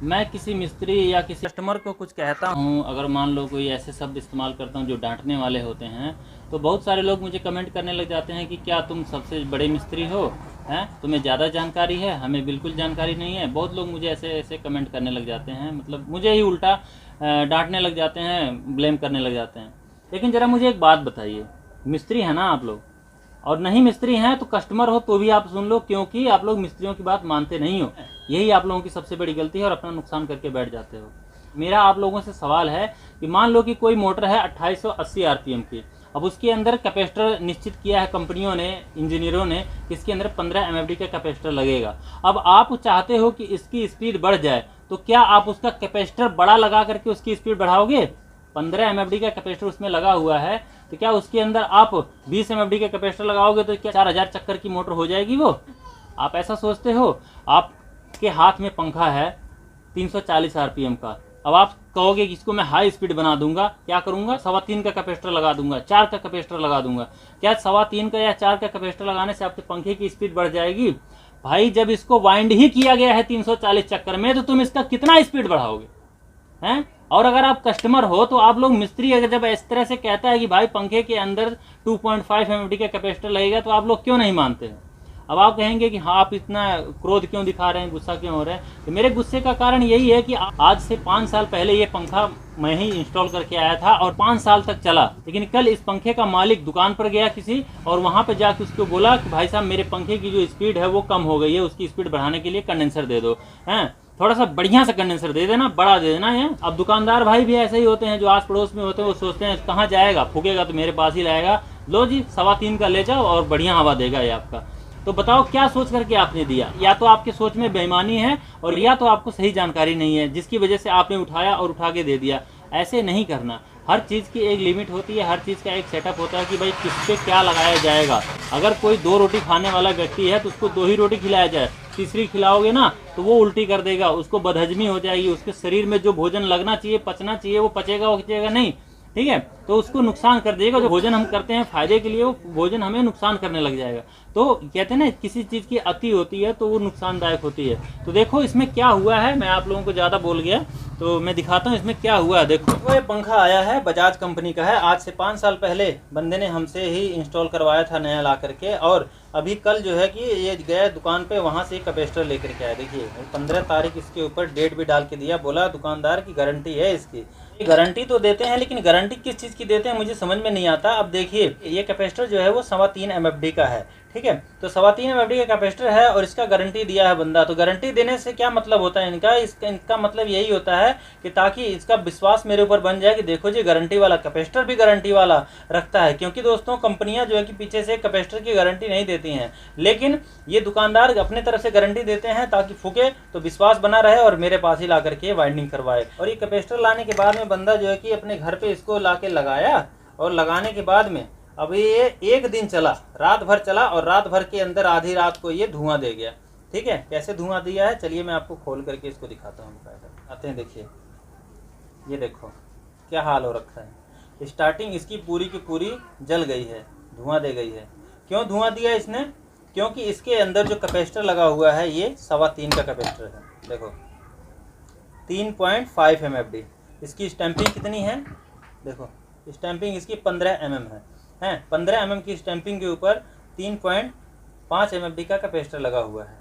मैं किसी मिस्त्री या किसी कस्टमर को कुछ कहता हूँ, अगर मान लो कोई ऐसे शब्द इस्तेमाल करता हूँ जो डांटने वाले होते हैं, तो बहुत सारे लोग मुझे कमेंट करने लग जाते हैं कि क्या तुम सबसे बड़े मिस्त्री हो, हैं तुम्हें ज़्यादा जानकारी है, हमें बिल्कुल जानकारी नहीं है। बहुत लोग मुझे ऐसे ऐसे कमेंट करने लग जाते हैं, मतलब मुझे ही उल्टा डांटने लग जाते हैं, ब्लेम करने लग जाते हैं। लेकिन ज़रा मुझे एक बात बताइए, मिस्त्री है ना आप लोग, और नहीं मिस्त्री हैं तो कस्टमर हो तो भी आप सुन लो, क्योंकि आप लोग मिस्त्रियों की बात मानते नहीं हो। यही आप लोगों की सबसे बड़ी गलती है और अपना नुकसान करके बैठ जाते हो। मेरा आप लोगों से सवाल है कि मान लो कि कोई मोटर है 2880 आरपीएम की, अब उसके अंदर कैपेसिटर निश्चित किया है कंपनियों ने, इंजीनियरों ने, कि इसके अंदर 15 एमएफडी का कैपेसिटर लगेगा। अब आप चाहते हो कि इसकी स्पीड बढ़ जाए, तो क्या आप उसका कैपेसिटर बड़ा लगा करके उसकी स्पीड बढ़ाओगे? 15 एमएफडी का कैपेसिटर उसमें लगा हुआ है, तो क्या उसके अंदर आप 20 एमएफडी का कैपेसिटर लगाओगे तो क्या 4000 चक्कर की मोटर हो जाएगी वो? आप ऐसा सोचते हो? आपके हाथ में पंखा है 340 आरपीएम का, अब आप कहोगे कि इसको मैं हाई स्पीड बना दूंगा, क्या करूंगा? 3.25 का कैपेसिटर लगा दूंगा, 4 का कैपेसिटर लगा दूंगा। क्या 3.25 का या 4 का कैपेसिटर लगाने से आपके पंखे की स्पीड बढ़ जाएगी? भाई जब इसको वाइंड ही किया गया है 340 चक्कर में, तो तुम इसका कितना स्पीड बढ़ाओगे हैं? और अगर आप कस्टमर हो तो आप लोग, मिस्त्री अगर जब इस तरह से कहता है कि भाई पंखे के अंदर 2.5 एमएफडी का कैपेसिटर लगेगा, तो आप लोग क्यों नहीं मानते हैं? अब आप कहेंगे कि हाँ, आप इतना क्रोध क्यों दिखा रहे हैं, गुस्सा क्यों हो रहे हैं? तो मेरे गुस्से का कारण यही है कि आज से 5 साल पहले ये पंखा मैं ही इंस्टॉल करके आया था और 5 साल तक चला। लेकिन कल इस पंखे का मालिक दुकान पर गया किसी, और वहाँ पर जाके उसको बोला कि भाई साहब मेरे पंखे की जो स्पीड है वो कम हो गई है, उसकी स्पीड बढ़ाने के लिए कंडेंसर दे दो, हैं थोड़ा सा बढ़िया सा कंडेंसर दे देना, बड़ा दे देना है। अब दुकानदार भाई भी ऐसे ही होते हैं, जो आस पड़ोस में होते हैं, वो सोचते हैं कहाँ जाएगा, फूकेगा तो मेरे पास ही लाएगा, लो जी 3.25 का ले जाओ और बढ़िया हवा देगा ये आपका। तो बताओ क्या सोच करके आपने दिया? या तो आपके सोच में बेईमानी है, और या तो आपको सही जानकारी नहीं है, जिसकी वजह से आपने उठाया और उठा के दे दिया। ऐसे नहीं करना। हर चीज़ की एक लिमिट होती है, हर चीज़ का एक सेटअप होता है कि भाई किस पे क्या लगाया जाएगा। अगर कोई 2 रोटी खाने वाला व्यक्ति है तो उसको 2 ही रोटी खिलाया जाए, तीसरी खिलाओगे ना तो वो उल्टी कर देगा, उसको बदहजमी हो जाएगी, उसके शरीर में जो भोजन लगना चाहिए, पचना चाहिए, वो पचेगा वो नहीं, ठीक है, तो उसको नुकसान कर देगा। जो भोजन हम करते हैं फायदे के लिए, वो भोजन हमें नुकसान करने लग जाएगा। तो कहते हैं ना, किसी चीज़ की अति होती है तो वो नुकसानदायक होती है। तो देखो इसमें क्या हुआ है, मैं आप लोगों को ज़्यादा बोल गया तो मैं दिखाता हूँ इसमें क्या हुआ है। देखो ये पंखा आया है, बजाज कंपनी का है, आज से 5 साल पहले बंदे ने हमसे ही इंस्टॉल करवाया था नया ला करके, और अभी कल जो है कि ये गया दुकान पे, वहाँ से कैपेसिटर लेकर के आया। देखिए 15 तारीख इसके ऊपर डेट भी डाल के दिया, बोला दुकानदार की गारंटी है इसकी। गारंटी तो देते हैं, लेकिन गारंटी किस चीज़ की देते हैं मुझे समझ में नहीं आता। अब देखिए ये कैपेसिटर जो है वो 3.25 एमएफडी का है, ठीक है, तो 3.25 एमएफडी का कैपेसिटर है और इसका गारंटी दिया है बंदा। तो गारंटी देने से क्या मतलब होता है इनका? इनका मतलब यही होता है कि ताकि इसका विश्वास मेरे ऊपर बन जाए कि देखो जी गारंटी वाला कैपेसिटर भी गारंटी वाला रखता है। क्योंकि दोस्तों कंपनियां जो है कि पीछे से कैपेसिटर की गारंटी नहीं देती हैं, लेकिन ये दुकानदार अपने तरफ से गारंटी देते हैं ताकि फूके तो विश्वास बना रहे और मेरे पास ही ला करके वाइंडिंग करवाए। और ये कैपेसिटर लाने के बाद में बंदा जो है कि अपने घर पे इसको ला के लगाया, और लगाने के बाद में अब ये 1 दिन चला, रात भर चला, और रात भर के अंदर आधी रात को ये धुआं दे गया। ठीक है, कैसे धुआं दिया है चलिए मैं आपको खोल करके इसको दिखाता हूँ। आते हैं, देखिए ये देखो क्या हाल हो रखा है। स्टार्टिंग इसकी पूरी की पूरी जल गई है, धुआं दे गई है। क्यों धुआं दिया इसने? क्योंकि इसके अंदर जो कैपेसिटर लगा हुआ है ये 3.25 का कैपेसिटर है। देखो 3.5 एमएफडी, इसकी स्टैंपिंग कितनी है? देखो स्टैंपिंग इसकी 15 mm है 15 mm की स्टैंपिंग के ऊपर 3.5 एमएफडी का कैपेसिटर लगा हुआ है।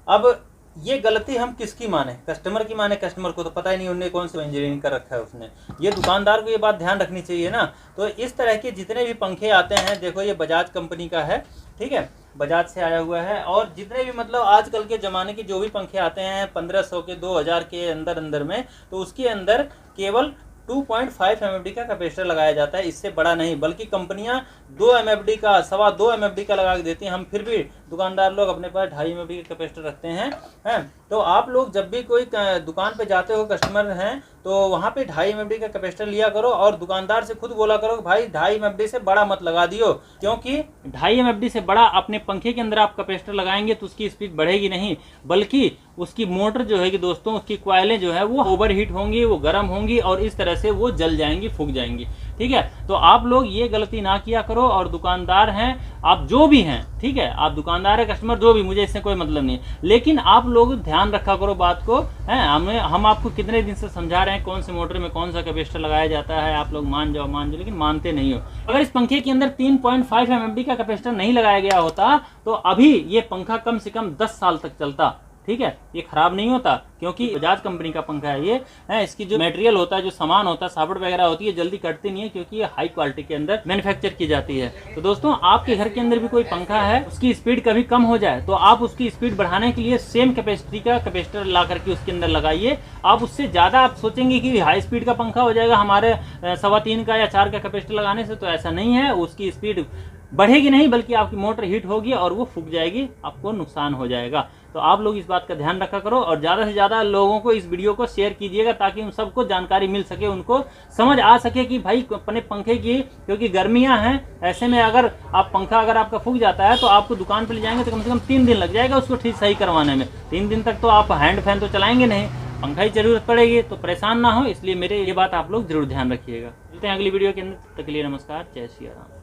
अब ये गलती हम किसकी माने? कस्टमर की माने? कस्टमर को तो पता ही नहीं उन्होंने कौन सा इंजीनियरिंग कर रखा है उसने। ये दुकानदार को ये बात ध्यान रखनी चाहिए ना। तो इस तरह के जितने भी पंखे आते हैं, देखो ये बजाज कंपनी का है, ठीक है, बजाज से आया हुआ है। और जितने भी मतलब आजकल के ज़माने के जो भी पंखे आते हैं 1500 के 2000 के अंदर में, तो उसके अंदर केवल 2.5 एमएफडी का कैपेसिटर लगाया जाता है, इससे बड़ा नहीं। बल्कि कंपनियां 2 एमएफडी का, 2.25 एमएफडी का लगा के देती हैं, हम फिर भी दुकानदार लोग अपने पास 2.5 एमएफडी का कैपेसिटर रखते हैं। तो आप लोग जब भी कोई दुकान पे जाते हो, कस्टमर हैं, तो वहाँ पे 2.5 एमएफडी का कैपेसिटर लिया करो, और दुकानदार से खुद बोला करो भाई 2.5 एमएफडी से बड़ा मत लगा दियो। क्योंकि 2.5 एमएफडी से बड़ा अपने पंखे के अंदर आप कैपेसिटर लगाएंगे तो उसकी स्पीड बढ़ेगी नहीं, बल्कि उसकी मोटर जो है कि दोस्तों, उसकी कॉइलें जो है वो ओवर हीट होंगी, वो गर्म होंगी, और इस तरह से वो जल जाएंगी, फूक जाएंगी। ठीक है। तो आप लोग ये गलती ना किया करो। और दुकानदार हैं आप जो भी हैं, ठीक है, आप दुकानदार है, कस्टमर जो भी, मुझे इससे कोई मतलब नहीं है, लेकिन आप लोग ध्यान रखा करो बात को, है। हम आपको कितने दिन से समझा रहे हैं कौन से मोटर में कौन सा कैपेसिटर लगाया जाता है, आप लोग मान जाओ, लेकिन मानते नहीं हो। अगर इस पंखे के अंदर 3.5 mm का कैपेसिटर नहीं लगाया गया होता तो अभी ये पंखा कम से कम 10 साल तक चलता, ठीक है। ये खराब नहीं होता, क्योंकि बजाज कंपनी का पंखा है ये, है। इसकी जो मटेरियल होता है, जो सामान होता है, साबुट वगैरह होती है, जल्दी कटती नहीं है, क्योंकि ये हाई क्वालिटी के अंदर मैन्युफैक्चर की जाती है। तो दोस्तों, आपके घर के अंदर भी कोई पंखा है, उसकी स्पीड कभी कम हो जाए तो आप उसकी स्पीड बढ़ाने के लिए सेम कैपेसिटी का कैपेसिटर ला करके उसके अंदर लगाइए। आप उससे ज्यादा आप सोचेंगे कि हाई स्पीड का पंखा हो जाएगा हमारे 3.25 का या 4 का कैपेसिटर लगाने से, तो ऐसा नहीं है। उसकी स्पीड बढ़ेगी नहीं, बल्कि आपकी मोटर हीट होगी और वो फूक जाएगी, आपको नुकसान हो जाएगा। तो आप लोग इस बात का ध्यान रखा करो और ज़्यादा से ज़्यादा लोगों को इस वीडियो को शेयर कीजिएगा, ताकि उन सबको जानकारी मिल सके, उनको समझ आ सके कि भाई अपने पंखे की, क्योंकि गर्मियां हैं, ऐसे में अगर आप पंखा अगर आपका फूक जाता है तो आपको दुकान पर ले जाएंगे तो कम से कम 3 दिन लग जाएगा उसको ठीक सही करवाने में। 3 दिन तक तो आप हैंड फैन तो चलाएंगे नहीं, पंखा ही जरूरत पड़ेगी, तो परेशान ना हो। इसलिए मेरे ये बात आप लोग जरूर ध्यान रखिएगा। मिलते हैं अगली वीडियो के अंदर, तब तक के लिए नमस्कार, जय श्री राम।